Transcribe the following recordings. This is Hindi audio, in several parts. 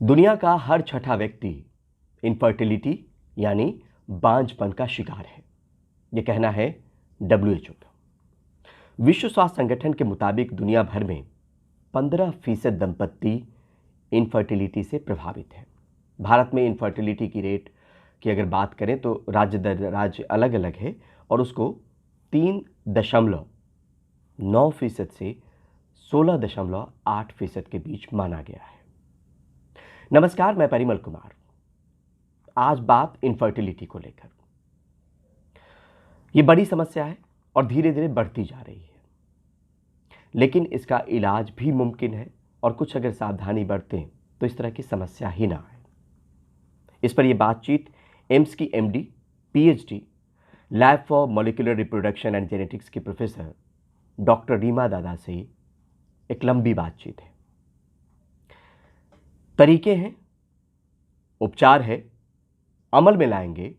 दुनिया का हर छठा व्यक्ति इनफर्टिलिटी यानी बांझपन का शिकार है। यह कहना है WHO का। विश्व स्वास्थ्य संगठन के मुताबिक दुनिया भर में 15% दंपत्ति इनफर्टिलिटी से प्रभावित है। भारत में इनफर्टिलिटी की रेट की अगर बात करें तो राज्य दर राज्य अलग अलग है और उसको 3.9% से 16.8% के बीच माना गया है। नमस्कार, मैं परिमल कुमार। आज बात इनफर्टिलिटी को लेकर। यह बड़ी समस्या है और धीरे धीरे बढ़ती जा रही है, लेकिन इसका इलाज भी मुमकिन है और कुछ अगर सावधानी बरतें तो इस तरह की समस्या ही ना आए। इस पर यह बातचीत एम्स की MD, PhD, lab for molecular reproduction and genetics की प्रोफेसर डॉक्टर रीमा दादा से एक लंबी बातचीत है। तरीके हैं, उपचार है, अमल में लाएंगे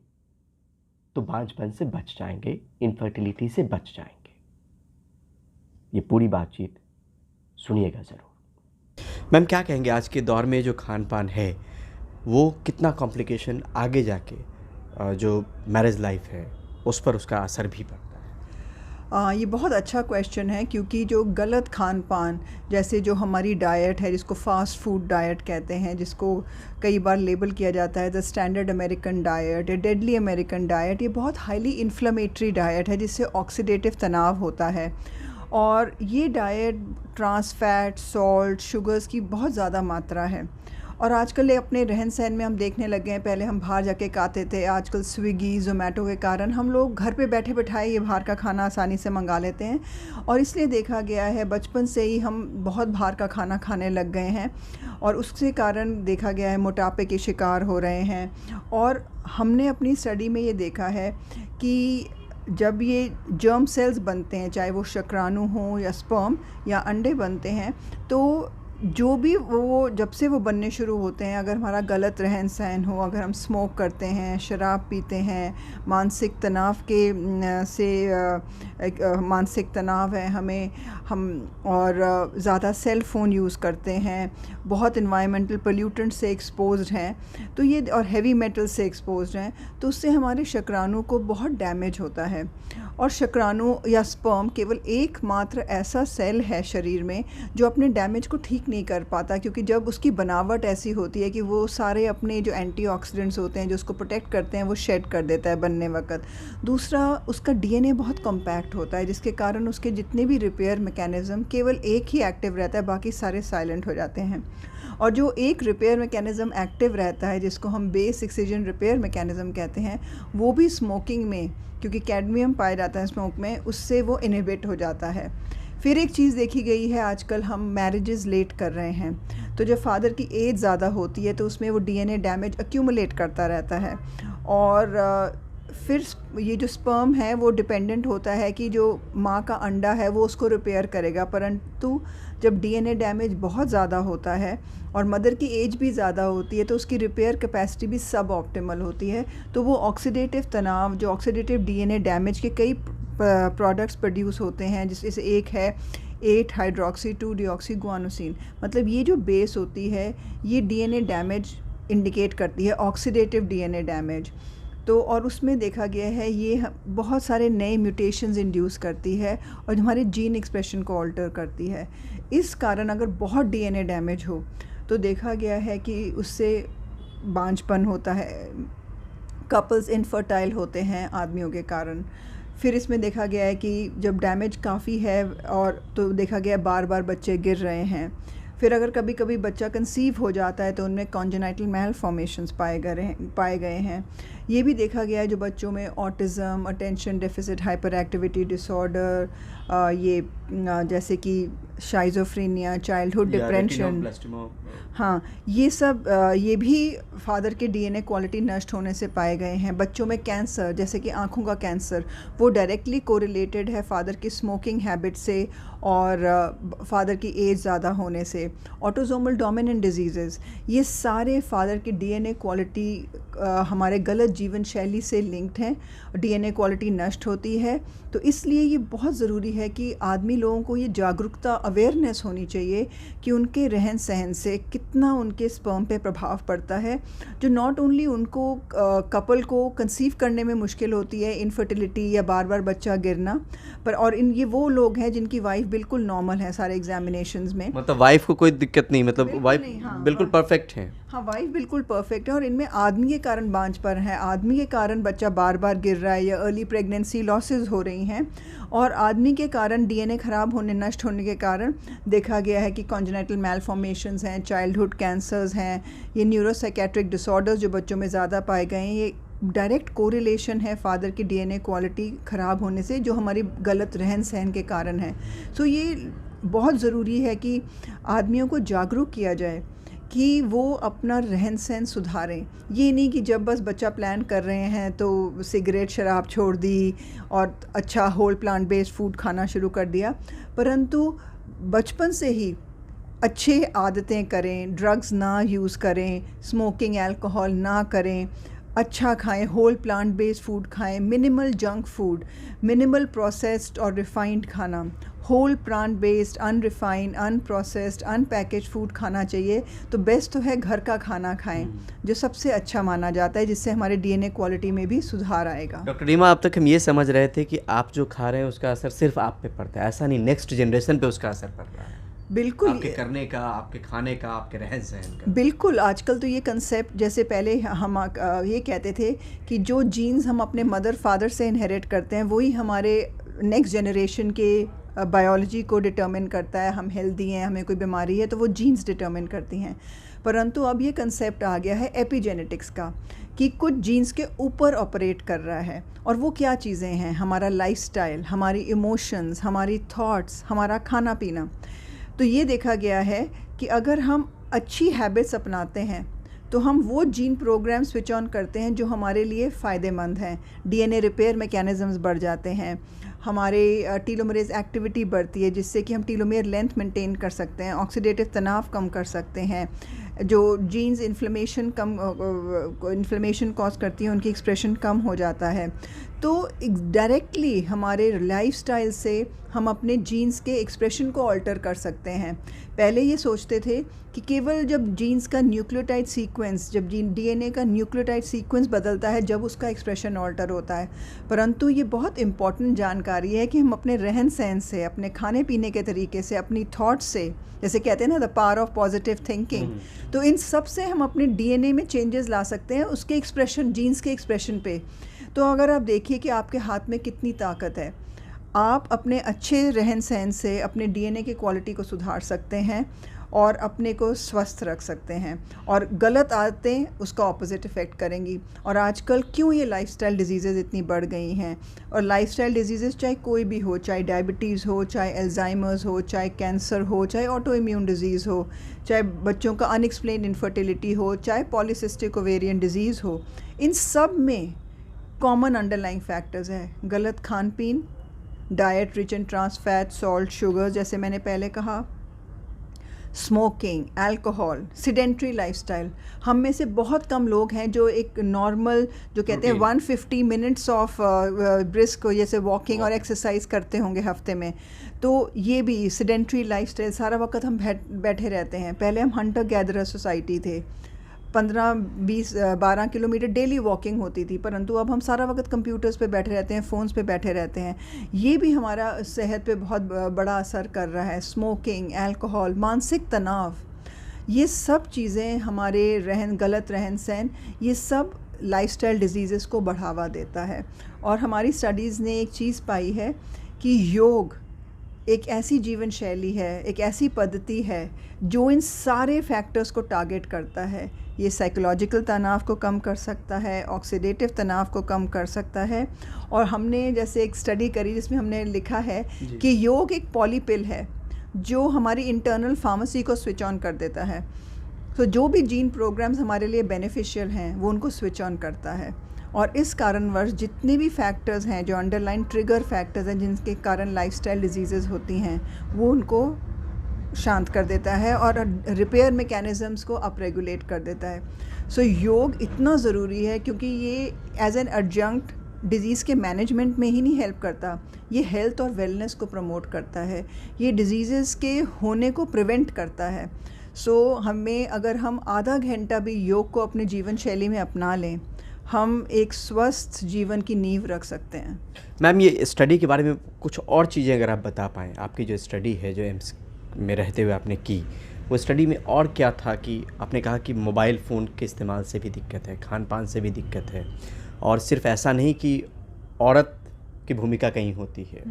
तो बांझपन से बच जाएंगे, इनफर्टिलिटी से बच जाएंगे। ये पूरी बातचीत सुनिएगा जरूर। मैम, क्या कहेंगे आज के दौर में जो खान पान है वो कितना कॉम्प्लिकेशन आगे जाके जो मैरिज लाइफ है उस पर उसका असर भी पड़ता है? ये बहुत अच्छा क्वेश्चन है, क्योंकि जो गलत खान पान, जैसे जो हमारी डाइट है जिसको फास्ट फूड डाइट कहते हैं, जिसको कई बार लेबल किया जाता है द स्टैंडर्ड अमेरिकन डाइट या डेडली अमेरिकन डाइट, ये बहुत हाईली इन्फ्लेमेटरी डाइट है जिससे ऑक्सीडेटिव तनाव होता है। और ये diet trans fat, salt, sugars की बहुत ज़्यादा मात्रा है। और आजकल अपने रहन सहन में हम देखने लगे हैं, पहले हम बाहर जाके खाते थे, आजकल स्विगी, ज़ोमेटो के कारण हम लोग घर पे बैठे बैठाए ये बाहर का खाना आसानी से मंगा लेते हैं। और इसलिए देखा गया है बचपन से ही हम बहुत बाहर का खाना खाने लग गए हैं और उसके कारण देखा गया है मोटापे के शिकार हो रहे हैं। और हमने अपनी स्टडी में ये देखा है कि जब ये जर्म सेल्स बनते हैं, चाहे वो शुक्राणु हो या स्पर्म या अंडे बनते हैं, तो जो भी वो जब से वो बनने शुरू होते हैं, अगर हमारा गलत रहन सहन हो, अगर हम स्मोक करते हैं, शराब पीते हैं, मानसिक तनाव मानसिक तनाव है हम और ज़्यादा सेल फ़ोन यूज़ करते हैं, बहुत इन्वायरमेंटल पोल्यूटेंट से एक्सपोज्ड हैं, तो ये और हैवी मेटल से एक्सपोज्ड हैं, तो उससे हमारे शुक्राणु को बहुत डैमेज होता है। और शुक्राणु या स्पर्म केवल एकमात्र ऐसा सेल है शरीर में जो अपने डैमेज को ठीक नहीं कर पाता, क्योंकि जब उसकी बनावट ऐसी होती है कि वो सारे अपने जो एंटीऑक्सीडेंट्स होते हैं जो उसको प्रोटेक्ट करते हैं वो शेड कर देता है बनने वक्त। दूसरा, उसका DNA बहुत कॉम्पैक्ट होता है, जिसके कारण उसके जितने भी रिपेयर मैकेनिज़्म केवल एक ही एक्टिव रहता है, बाकी सारे साइलेंट हो जाते हैं। और जो एक रिपेयर मैकेनिज़्म एक्टिव रहता है, जिसको हम बेस एक्सीजन रिपेयर मैकेनिज़्म कहते हैं, वो भी स्मोकिंग में, क्योंकि कैडमियम पाया जाता है स्मोक में, उससे वो इनहिबिट हो जाता है। फिर एक चीज़ देखी गई है, आजकल हम मैरिजेस लेट कर रहे हैं, तो जब फादर की एज ज़्यादा होती है तो उसमें वो DNA डैमेज एक्यूमुलेट करता रहता है। और फिर ये जो स्पर्म है वो डिपेंडेंट होता है कि जो माँ का अंडा है वो उसको रिपेयर करेगा, परंतु जब DNA डैमेज बहुत ज़्यादा होता है और मदर की एज भी ज़्यादा होती है तो उसकी रिपेयर कैपेसिटी भी सब ऑप्टिमल होती है, तो वो ऑक्सीडेटिव तनाव, जो ऑक्सीडेटिव DNA डैमेज के कई प्रोडक्ट्स प्रोड्यूस होते हैं, जिससे एक है 8 हाइड्रोक्सी 2 डिऑक्सी गुआनोसिन। मतलब ये जो बेस होती है ये DNA डैमेज इंडिकेट करती है, ऑक्सीडेटिव DNA डैमेज। तो और उसमें देखा गया है ये बहुत सारे नए म्यूटेशंस इंड्यूस करती है और हमारे जीन एक्सप्रेशन को ऑल्टर करती है। इस कारण अगर बहुत DNA डैमेज हो तो देखा गया है कि उससे बांझपन होता है, कपल्स इनफर्टाइल होते हैं आदमियों के कारण। फिर इसमें देखा गया है कि जब डैमेज काफ़ी है और तो देखा गया बार बार बच्चे गिर रहे हैं। फिर अगर कभी कभी बच्चा कंसीव हो जाता है तो उनमें कॉन्जेनाइटल मैलफॉर्मेशंस पाए गए हैं। ये भी देखा गया है जो बच्चों में autism, attention deficit hyper activity disorder, ये जैसे कि शाइज़ोफ्रेनिया, चाइल्डहुड डिप्रेशन, हाँ, ये सब ये भी फादर के DNA क्वालिटी नष्ट होने से पाए गए हैं। बच्चों में कैंसर, जैसे कि आँखों का कैंसर, वो डायरेक्टली कोरिलेटेड है फादर की स्मोकिंग हैबिट से और फादर की एज ज़्यादा होने से। ऑटोसोमल डोमिनेंट डिजीज़ेज़, ये सारे फादर की DNA क्वालिटी हमारे गलत जीवन शैली से लिंक्ड हैं, डीएनए क्वालिटी नष्ट होती है। तो इसलिए ये बहुत ज़रूरी है कि आदमी लोगों को ये जागरूकता, अवेयरनेस होनी चाहिए कि उनके रहन सहन से कितना उनके स्पर्म पे प्रभाव पड़ता है, जो नॉट ओनली उनको कपल को कंसीव करने में मुश्किल होती है, इनफर्टिलिटी या बार बार बच्चा गिरना, पर और ये वो लोग हैं जिनकी वाइफ बिल्कुल नॉर्मल है सारे एग्जामिनेशंस में, मतलब वाइफ को कोई दिक्कत नहीं, मतलब वाइफ हाँ, बिल्कुल परफेक्ट है। हाँ, वाइफ बिल्कुल परफेक्ट है। और इनमें आदमी के कारण बांझपन है, आदमी के कारण बच्चा बार बार गिर रहा है या अर्ली प्रेगनेंसी लॉसेस हो रही हैं, और आदमी के कारण डीएनए ख़राब होने, नष्ट होने के कारण देखा गया है कि कॉन्जेनिटल मैलफॉर्मेशंस हैं, चाइल्डहुड कैंसर्स हैं, ये न्यूरोसाइकेट्रिक डिसऑर्डर्स जो बच्चों में ज़्यादा पाए गए हैं, ये डायरेक्ट कोरिलेशन है फादर की डीएनए क्वालिटी ख़राब होने से, जो हमारी गलत रहन सहन के कारण है। सो ये बहुत ज़रूरी है कि आदमियों को जागरूक किया जाए कि वो अपना रहन सहन सुधारें। ये नहीं कि जब बस बच्चा प्लान कर रहे हैं तो सिगरेट शराब छोड़ दी और अच्छा होल प्लांट बेस्ड फूड खाना शुरू कर दिया, परंतु बचपन से ही अच्छे आदतें करें, ड्रग्स ना यूज़ करें, स्मोकिंग अल्कोहल ना करें, अच्छा खाएं, होल प्लांट बेस्ड फूड खाएं, minimal junk food, minimal processed और रिफाइंड खाना, whole plant based, unrefined, unprocessed, unpackaged food खाना चाहिए। तो बेस्ट तो है घर का खाना खाएं, जो सबसे अच्छा माना जाता है, जिससे हमारे डीएनए क्वालिटी में भी सुधार आएगा। डॉक्टर रीमा, अब तक हम ये समझ रहे थे कि आप जो खा रहे हैं उसका असर सिर्फ आप पे पड़ता है, ऐसा नहीं, नेक्स्ट जनरेशन पे उसका असर पड़ रहा है। बिल्कुल, आपके करने का, आपके खाने का, आपके रहन सहन का। बिल्कुल। आजकल तो ये कंसेप्ट, जैसे पहले हम ये कहते थे कि जो जीन्स हम अपने मदर फादर से इनहेरिट करते हैं वही हमारे नेक्स्ट जनरेशन के बायोलॉजी को डिटर्मिन करता है, हम हेल्दी हैं, हमें कोई बीमारी है तो वो जीन्स डिटर्मिन करती हैं। परंतु अब ये कंसेप्ट आ गया है एपिजेनेटिक्स का, कि कुछ जीन्स के ऊपर ऑपरेट कर रहा है, और वो क्या चीज़ें हैं? हमारा लाइफस्टाइल, हमारी इमोशंस, हमारी थॉट्स, हमारा खाना पीना। तो ये देखा गया है कि अगर हम अच्छी हैबिट्स अपनाते हैं तो हम वो जीन प्रोग्राम स्विच ऑन करते हैं जो हमारे लिए फ़ायदेमंद हैं, डीएनए रिपेयर मैकेनिज़म्स बढ़ जाते हैं, हमारे टीलोमरेज एक्टिविटी बढ़ती है जिससे कि हम टीलोमेयर लेंथ मेंटेन कर सकते हैं, ऑक्सीडेटिव तनाव कम कर सकते हैं, जो जीन्स इन्फ्लेमेशन कॉज करती हैं उनकी एक्सप्रेशन कम हो जाता है। तो डायरेक्टली हमारे लाइफस्टाइल से हम अपने जीन्स के एक्सप्रेशन को ऑल्टर कर सकते हैं। पहले ये सोचते थे कि केवल जब जीन्स का न्यूक्लियोटाइड सीक्वेंस, जब डीएनए का न्यूक्लियोटाइड सीक्वेंस बदलता है जब उसका एक्सप्रेशन ऑल्टर होता है, परंतु ये बहुत इंपॉर्टेंट जानकारी है कि हम अपने रहन सहन से, अपने खाने पीने के तरीके से, अपनी थॉट्स से, जैसे कहते हैं ना the power of positive thinking, तो इन सब से हम अपने डीएनए में चेंजेस ला सकते हैं, उसके एक्सप्रेशन, जीन्स के एक्सप्रेशन पे। तो अगर आप देखिए कि आपके हाथ में कितनी ताकत है, आप अपने अच्छे रहन सहन से अपने डीएनए की क्वालिटी को सुधार सकते हैं और अपने को स्वस्थ रख सकते हैं, और गलत आदतें उसका ऑपोजिट इफ़ेक्ट करेंगी। और आजकल क्यों ये लाइफस्टाइल डिजीज़ेज़ इतनी बढ़ गई हैं, और लाइफस्टाइल डिजीज़ेज़ चाहे कोई भी हो, चाहे डायबिटीज़ हो, चाहे अल्जाइमर्स हो, चाहे कैंसर हो, चाहे ऑटो इम्यून डिजीज़ हो, चाहे बच्चों का अनएक्सप्लेन्ड इनफर्टिलिटी हो, चाहे पॉलीसिस्टिक ओवेरियन डिजीज़ हो, इन सब में कॉमन अंडरलाइंग फैक्टर्स है गलत खान पीन, diet rich in trans fat, salt, sugar, जैसे मैंने पहले कहा, स्मोकिंग, अल्कोहल, सिडेंट्री लाइफस्टाइल। हम में से बहुत कम लोग हैं जो एक नॉर्मल, जो कहते हैं 150 मिनट्स ऑफ ब्रिस्क जैसे वॉकिंग और एक्सरसाइज करते होंगे हफ्ते में। तो ये भी सिडेंट्री लाइफस्टाइल, सारा वक्त हम बैठे रहते हैं। पहले हम हंटर गैदरर सोसाइटी थे, 15, 20, 12 किलोमीटर डेली वॉकिंग होती थी, परंतु अब हम सारा वक्त कंप्यूटर्स पे बैठे रहते हैं, फ़ोन्स पे बैठे रहते हैं। ये भी हमारा सेहत पे बहुत बड़ा असर कर रहा है। स्मोकिंग, अल्कोहल, मानसिक तनाव, ये सब चीज़ें हमारे गलत रहन सहन, ये सब लाइफस्टाइल डिजीज़ेस को बढ़ावा देता है। और हमारी स्टडीज़ ने एक चीज़ पाई है कि योग एक ऐसी जीवन शैली है, एक ऐसी पद्धति है जो इन सारे फैक्टर्स को टारगेट करता है। ये साइकोलॉजिकल तनाव को कम कर सकता है, ऑक्सीडेटिव तनाव को कम कर सकता है। और हमने जैसे एक स्टडी करी जिसमें हमने लिखा है कि योग एक पॉलीपिल है जो हमारी इंटरनल फार्मेसी को स्विच ऑन कर देता है। तो जो भी जीन प्रोग्राम्स हमारे लिए बेनिफिशियल हैं वो उनको स्विच ऑन करता है, और इस कारणवश जितने भी फैक्टर्स हैं जो अंडरलाइन ट्रिगर फैक्टर्स हैं जिनके कारण लाइफस्टाइल डिजीज़ेज़ होती हैं वो उनको शांत कर देता है और रिपेयर मैकेनिज़म्स को अप रेगुलेट कर देता है। सो योग इतना ज़रूरी है क्योंकि ये एज एन एडजंक्ट डिज़ीज़ के मैनेजमेंट में ही नहीं हेल्प करता, ये हेल्थ और वेलनेस को प्रमोट करता है, ये डिजीज़ के होने को प्रिवेंट करता है। सो हमें अगर हम आधा घंटा भी योग को अपने जीवन शैली में अपना लें, हम एक स्वस्थ जीवन की नींव रख सकते हैं। मैम, ये स्टडी के बारे में कुछ और चीज़ें अगर आप बता पाएँ, आपकी जो स्टडी है जो एम्स में रहते हुए आपने की, वो स्टडी में और क्या था कि आपने कहा कि मोबाइल फ़ोन के इस्तेमाल से भी दिक्कत है, खान पान से भी दिक्कत है, और सिर्फ ऐसा नहीं कि औरत की भूमिका कहीं होती है,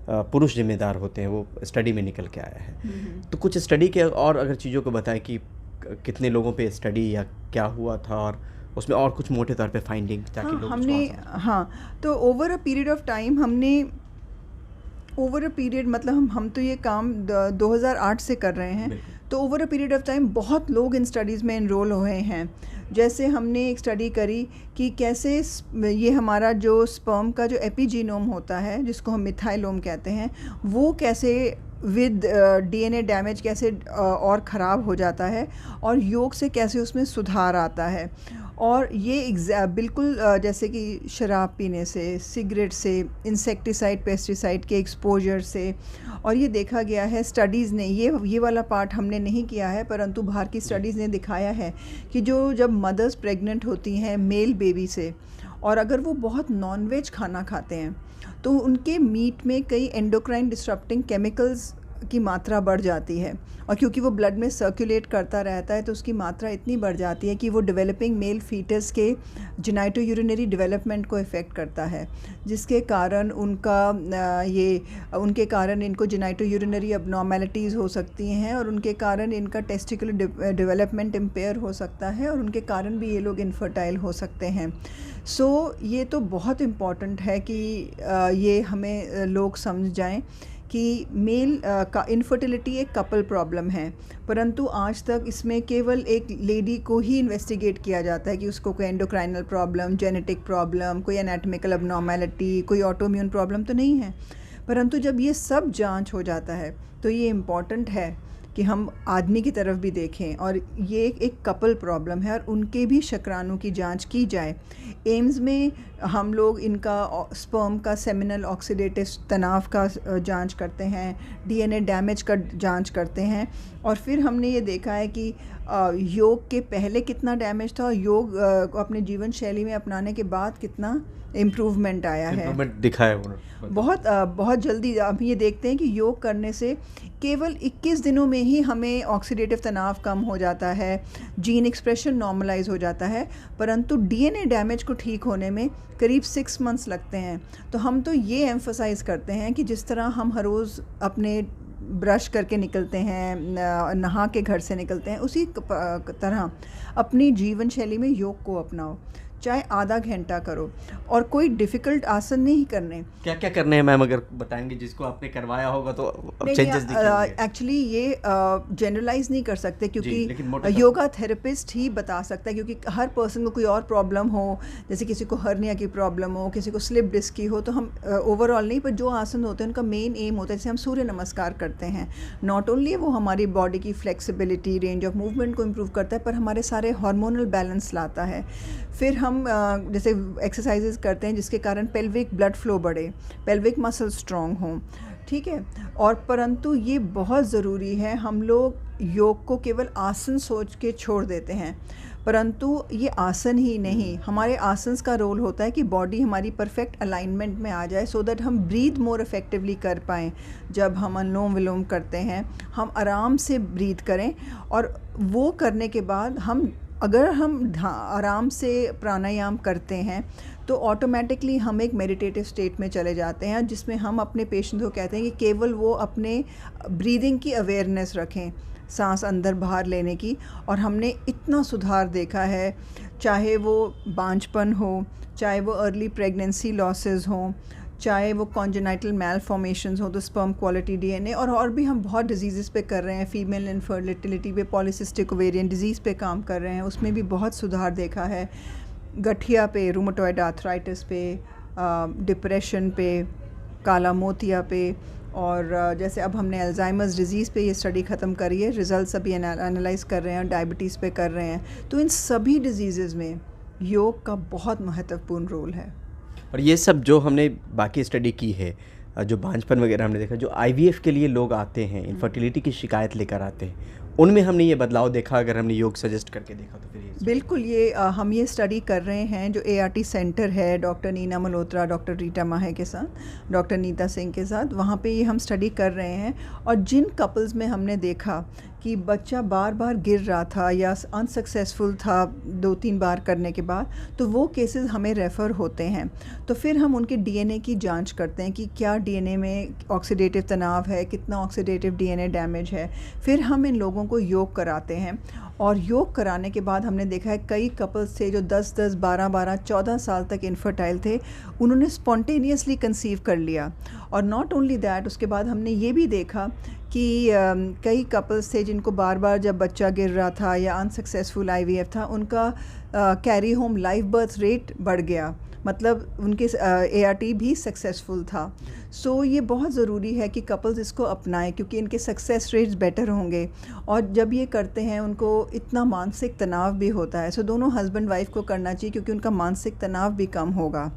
पुरुष जिम्मेदार होते हैं, वो स्टडी में निकल के आया है। तो कुछ स्टडी के और अगर चीज़ों को बताएं कि कितने लोगों पे स्टडी या क्या हुआ था, और उसमें और कुछ मोटे तौर पे फाइंडिंग, ताकि लोग हमने तो over a period of time मतलब हम तो ये काम 2008 से कर रहे हैं, तो over a period of time बहुत लोग इन स्टडीज़ में इनरोल हुए हैं। जैसे हमने एक स्टडी करी कि कैसे ये हमारा जो स्पर्म का जो एपिजीनोम होता है, जिसको हम मिथाइलोम कहते हैं, वो कैसे विद डीएनए डैमेज कैसे और ख़राब हो जाता है, और योग से कैसे उसमें सुधार आता है। और ये बिल्कुल जैसे कि शराब पीने से, सिगरेट से, इंसेक्टिसाइड पेस्टिसाइड के एक्सपोजर से, और ये देखा गया है स्टडीज़ ने, ये वाला पार्ट हमने नहीं किया है, परंतु बाहर की स्टडीज़ ने दिखाया है कि जब मदर्स प्रेग्नेंट होती हैं मेल बेबी से, और अगर वो बहुत नॉनवेज खाना खाते हैं तो उनके मीट में कई एंडोक्राइन डिस्टरप्टिंग केमिकल्स की मात्रा बढ़ जाती है, और क्योंकि वो ब्लड में सर्कुलेट करता रहता है तो उसकी मात्रा इतनी बढ़ जाती है कि वो डेवलपिंग मेल फीटस के जेनाइटो यूरिनरी डेवलपमेंट को इफ़ेक्ट करता है, जिसके कारण उनके कारण इनको जेनाइटो यूरिनरी अबनॉर्मेलिटीज़ हो सकती हैं, और उनके कारण इनका टेस्टिकुलर डेवलपमेंट इम्पेयर हो सकता है, और उनके कारण भी ये लोग इनफर्टाइल हो सकते हैं। सो ये तो बहुत इम्पॉर्टेंट है कि ये हमें लोग समझ जाएं कि मेल का इनफर्टिलिटी एक कपल प्रॉब्लम है, परंतु आज तक इसमें केवल एक लेडी को ही इन्वेस्टिगेट किया जाता है कि उसको कोई एंडोक्राइनल प्रॉब्लम, जेनेटिक प्रॉब्लम, कोई एनाटॉमिकल अबनॉर्मेलिटी, कोई ऑटोइम्यून प्रॉब्लम तो नहीं है। परंतु जब ये सब जांच हो जाता है तो ये इम्पॉर्टेंट है कि हम आदमी की तरफ भी देखें, और ये एक कपल प्रॉब्लम है, और उनके भी शुक्राणु की जांच की जाए। एम्स में हम लोग इनका स्पर्म का सेमिनल ऑक्सीडेटिव तनाव का जांच करते हैं, डीएनए डैमेज का जांच करते हैं, और फिर हमने ये देखा है कि योग के पहले कितना डैमेज था, और योग को अपने जीवन शैली में अपनाने के बाद कितना इम्प्रूवमेंट आया है, दिखा है उन्होंने। बहुत जल्दी हम ये देखते हैं कि योग करने से केवल 21 दिनों में ही हमें ऑक्सीडेटिव तनाव कम हो जाता है, जीन एक्सप्रेशन नॉर्मलाइज हो जाता है, परंतु डीएनए डैमेज को ठीक होने में करीब 6 मंथ्स लगते हैं। तो हम तो ये एम्फसाइज़ करते हैं कि जिस तरह हम हर रोज़ अपने ब्रश करके निकलते हैं, नहा के घर से निकलते हैं, उसी तरह अपनी जीवन शैली में योग को अपनाओ, चाहे आधा घंटा करो, और कोई डिफ़िकल्ट आसन नहीं करने। क्या क्या करने हैं मैम, अगर बताएंगे, जिसको आपने करवाया होगा तो चेंजेस दिखेंगे? एक्चुअली ये जनरलाइज नहीं कर सकते, क्योंकि योगा थेरेपिस्ट ही बता सकता है, क्योंकि हर पर्सन को कोई और प्रॉब्लम हो, जैसे किसी को हर्निया की प्रॉब्लम हो, किसी को स्लिप डिस्क की हो, तो हम ओवरऑल नहीं, पर जो आसन होते हैं उनका मेन एम होता है, जैसे हम सूर्य नमस्कार करते हैं, नॉट ओनली वो हमारी बॉडी की फ्लेक्सिबिलिटी, रेंज ऑफ मूवमेंट को इम्प्रूव करता है, पर हमारे सारे हार्मोनल बैलेंस लाता है। फिर हम जैसे एक्सरसाइजेज करते हैं जिसके कारण पेल्विक ब्लड फ्लो बढ़े, पेल्विक मसल स्ट्रॉन्ग हों, ठीक है। और परंतु ये बहुत ज़रूरी है, हम लोग योग को केवल आसन सोच के छोड़ देते हैं, परंतु ये आसन ही नहीं, हमारे आसन्स का रोल होता है कि बॉडी हमारी परफेक्ट अलाइनमेंट में आ जाए, सो दैट हम ब्रीथ मोर इफ़ेक्टिवली कर पाएँ। जब हम अनुलोम विलोम करते हैं, हम आराम से ब्रीथ करें, और वो करने के बाद अगर हम आराम से प्राणायाम करते हैं तो ऑटोमेटिकली हम एक मेडिटेटिव स्टेट में चले जाते हैं, जिसमें हम अपने पेशेंट को कहते हैं कि केवल वो अपने ब्रीदिंग की अवेयरनेस रखें, सांस अंदर बाहर लेने की। और हमने इतना सुधार देखा है, चाहे वो बांझपन हो, चाहे वो अर्ली प्रेगनेंसी लॉसेस हों, चाहे वो कॉन्जेनाइटल मैलफॉर्मेशंस हो, तो स्पर्म क्वालिटी डीएनए, और भी हम बहुत डिजीज़ पे कर रहे हैं, फीमेल इनफर्टिलिटी पे, पॉलीसिस्टिक ओवेरियन डिजीज़ पे काम कर रहे हैं, उसमें भी बहुत सुधार देखा है। गठिया पे, रूमेटॉइड आर्थराइटिस पे, डिप्रेशन पे, काला मोतिया पे, और जैसे अब हमने अल्जाइमर्स डिज़ीज़ पे ये स्टडी ख़त्म करी है, रिज़ल्ट्स अभी एनालाइज कर रहे हैं, डायबिटीज़ पे कर रहे हैं। तो इन सभी डिजीज़ में योग का बहुत महत्वपूर्ण रोल है। और ये सब जो हमने बाकी स्टडी की है, जो बांझपन वगैरह हमने देखा, जो आईवीएफ के लिए लोग आते हैं, इनफर्टिलिटी की शिकायत लेकर आते हैं, उनमें हमने ये बदलाव देखा? अगर हमने योग सजेस्ट करके देखा तो फिर ये बिल्कुल, ये हम ये स्टडी कर रहे हैं जो ART सेंटर है, डॉक्टर नीना मल्होत्रा, डॉक्टर रीटा माहे के साथ, डॉक्टर नीता सिंह के साथ, वहाँ पे ये हम स्टडी कर रहे हैं। और जिन कपल्स में हमने देखा कि बच्चा बार बार गिर रहा था या अनसक्सेसफुल था 2-3 बार करने के बाद, तो वो केसेस हमें रेफ़र होते हैं। तो फिर हम उनके DNA की जांच करते हैं कि क्या DNA में ऑक्सीडेटिव तनाव है, कितना ऑक्सीडेटिव DNA डैमेज है। फिर हम इन लोगों को योग कराते हैं, और योग कराने के बाद हमने देखा है कई कपल्स थे जो 10-10, 12-12, 14 साल तक इनफर्टाइल थे, उन्होंने स्पॉन्टेनियसली कंसीव कर लिया। और नॉट ओनली दैट, उसके बाद हमने ये भी देखा कि कई कपल्स थे जिनको बार बार जब बच्चा गिर रहा था या अनसक्सेसफुल IVF था, उनका carry home live birth rate बढ़ गया, मतलब उनके ART भी सक्सेसफुल था। सो ये बहुत ज़रूरी है कि कपल्स इसको अपनाएं, क्योंकि इनके सक्सेस रेट्स बेटर होंगे। और जब ये करते हैं उनको इतना मानसिक तनाव भी होता है। सो दोनों हस्बैंड वाइफ को करना चाहिए, क्योंकि उनका मानसिक तनाव भी कम होगा।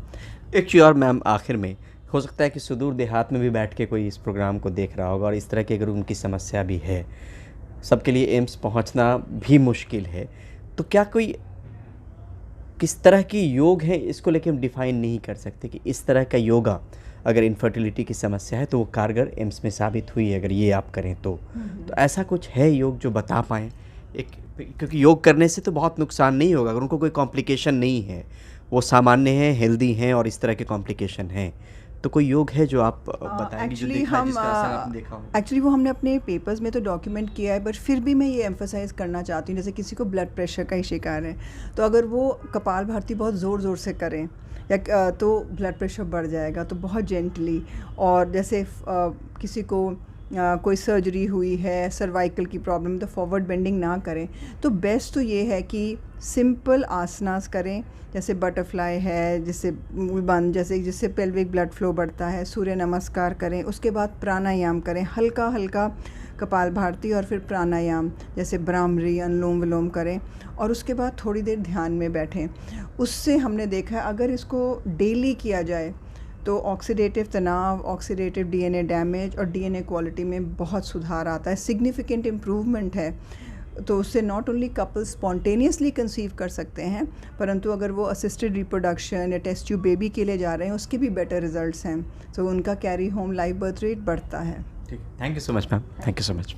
एक चीज़ और मैम, आखिर में हो सकता है कि सुदूर देहात में भी बैठ के कोई इस प्रोग्राम को देख रहा होगा, और इस तरह की अगर उनकी समस्या भी है, सबके लिए एम्स पहुंचना भी मुश्किल है, तो क्या कोई किस तरह की योग है, इसको लेके हम डिफ़ाइन नहीं कर सकते कि इस तरह का योगा अगर इनफर्टिलिटी की समस्या है तो वो कारगर एम्स में साबित हुई है, अगर ये आप करें तो ऐसा कुछ है योग जो बता पाएँ? क्योंकि योग करने से तो बहुत नुकसान नहीं होगा, अगर उनको कोई कॉम्प्लिकेशन नहीं है, वो सामान्य हैं, हेल्दी हैं और इस तरह के कॉम्प्लिकेशन हैं, तो कोई योग है जो आप बताएंगे जो देखा है, जिसका असर आपने देखा हो? एक्चुअली वो हमने अपने पेपर्स में तो डॉक्यूमेंट किया है, बट फिर भी मैं ये एम्फोसाइज़ करना चाहती हूँ, जैसे किसी को ब्लड प्रेशर का ही शिकार है, तो अगर वो कपालभाति बहुत ज़ोर ज़ोर से करें या तो ब्लड प्रेशर बढ़ जाएगा, तो बहुत जेंटली। और जैसे किसी को कोई सर्जरी हुई है, सर्वाइकल की प्रॉब्लम, तो फॉरवर्ड बेंडिंग ना करें। तो बेस्ट तो ये है कि सिंपल आसनास करें, जैसे बटरफ्लाई है, जिससे बंद, जिससे पेल्विक ब्लड फ्लो बढ़ता है, सूर्य नमस्कार करें, उसके बाद प्राणायाम करें, हल्का हल्का कपालभाति और फिर प्राणायाम जैसे भ्रामरी, अनुलोम विलोम करें, और उसके बाद थोड़ी देर ध्यान में बैठें। उससे हमने देखा है अगर इसको डेली किया जाए तो ऑक्सीडेटिव तनाव, ऑक्सीडेटिव DNA डैमेज और DNA क्वालिटी में बहुत सुधार आता है, सिग्निफिकेंट इम्प्रूवमेंट है। तो उससे not only couple spontaneously conceive कर सकते हैं, परंतु अगर वो असिस्टेड रिप्रोडक्शन या टेस्ट ट्यूब बेबी के लिए जा रहे हैं, उसके भी बेटर रिजल्ट्स हैं। तो उनका carry home live birth rate बढ़ता है। ठीक, thank you so much ma'am, thank you so much.